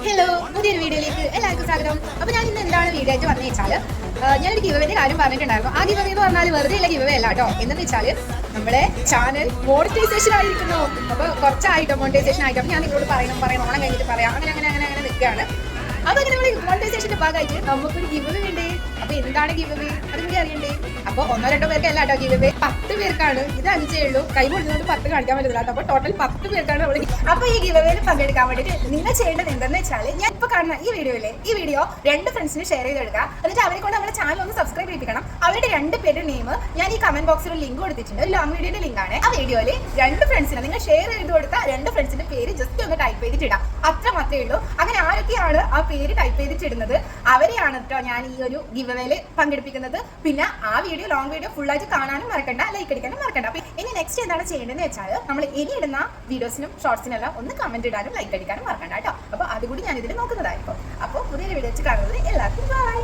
Hello, പുതിയൊരു വീഡിയോയിലേക്ക് എല്ലാവർക്കും സ്വാഗതം. അപ്പോൾ ഞാൻ ഇന്ന് എന്താണ് വീഡിയോ ആയിട്ട് വന്നു വെച്ചാൽ ഞാനൊരു ഗിവവേന്റെ കാര്യം പറഞ്ഞിട്ടുണ്ടായിരുന്നു. ആ ഗിവവേ എന്ന് പറഞ്ഞാൽ വെറുതെ ഉള്ള ഗിവവേ അല്ല കേട്ടോ. എന്ന് വെച്ചാൽ നമ്മുടെ ചാനൽ മോണിറ്റൈസേഷൻ ആയിരിക്കുന്നു. അപ്പോൾ കുറച്ചായിട്ടോ മോണിറ്റൈസേഷൻ ആയിട്ട്. അപ്പോൾ ഞാൻ നിങ്ങളോട് പറയണം ഓണം കഴിഞ്ഞിട്ട് പറയാം, അങ്ങനെ നിൽക്കുകയാണ്. അപ്പോൾ അങ്ങനെ നമ്മൾ മോണിറ്റൈസേഷന്റെ ഭാഗമായിട്ട് നമുക്കൊരു ഗിവവേ വേണ്ടേ. അപ്പോൾ എന്താണ് ഗിവവേ അതും കൂടി അറിയണ്ടേ. അപ്പോൾ 1-2 പേർക്ക് അല്ല കേട്ടോ ഗിവവേ, 10 പേർക്കാണ്. ഇത് 5 ഉള്ളൂ, കൈ പൊടുന്നതുകൊണ്ട് 10 കാണിക്കാൻ പറ്റില്ല. അപ്പോൾ ടോട്ടൽ 10 പേർക്കാണ് നമ്മൾ. അപ്പോൾ ഈ ഗിവവേയിൽ പങ്കെടുക്കാൻ വേണ്ടിയിട്ട് നിങ്ങൾ ചെയ്യേണ്ടത് എന്താണെന്ന് വെച്ചാൽ ഞാൻ ഇപ്പോൾ കാണുന്ന ഈ വീഡിയോ 2 ഫ്രണ്ട്സിന് ഷെയർ ചെയ്തെടുക്കുക. എന്നിട്ട് അവരെ കൊണ്ട് നമ്മുടെ ചാനൽ ഒന്ന് സബ്സ്ക്രൈബ് ചെയ്യിപ്പിക്കണം. അവരുടെ 2 പേരുടെ നെയിം ഞാൻ ഈ കമന്റ് ബോക്സിൽ ലിങ്ക് കൊടുത്തിട്ടുണ്ട്. ഒരു ലോങ് വീഡിയോയുടെ ലിങ്ക് ആണ്. ആ വീഡിയോയിൽ 2 ഫ്രണ്ട്സിന് നിങ്ങൾ ഷെയർ ചെയ്ത് കൊടുത്ത 2 ഫ്രണ്ട്സിന്റെ പേര് ജസ്റ്റ് ഒന്ന് ടൈപ്പ് ചെയ്തിട്ടിടാം. അത്ര മാത്രമേ ഉള്ളൂ. അങ്ങനെ ആരൊക്കെയാണ് ആ പേര് ടൈപ്പ് ചെയ്തിട്ടിടുന്നത് അവരെയാണ് കേട്ടോ ഞാൻ ഈ ഒരു ഗിവവേയിൽ പങ്കെടുപ്പിക്കുന്നത്. പിന്നെ ആ വീഡിയോ ലോങ് വീഡിയോ ഫുൾ ആയിട്ട് കാണാനും മറക്കണ്ട, ലൈക്ക് അടിക്കാനും മറക്കണ്ട. അപ്പൊ ഇനി നെക്സ്റ്റ് എന്താണ് ചെയ്യേണ്ടതെന്ന് വെച്ചാൽ നമ്മൾ ഇനി ഇടുന്ന വീഡിയോസിനും ഷോർട്സിനെല്ലാം ഒന്ന് കമന്റ് ഇടാനും ലൈക്ക് അടിക്കാനും മറക്കണ്ട കേട്ടോ. അപ്പോൾ അതുകൂടി ഞാൻ ഇതിൽ നോക്കുന്നതായിരിക്കും. അപ്പോൾ പുതിയൊരു വീഡിയോ വെച്ച് കാണുന്നത് എല്ലാവർക്കും ബൈ.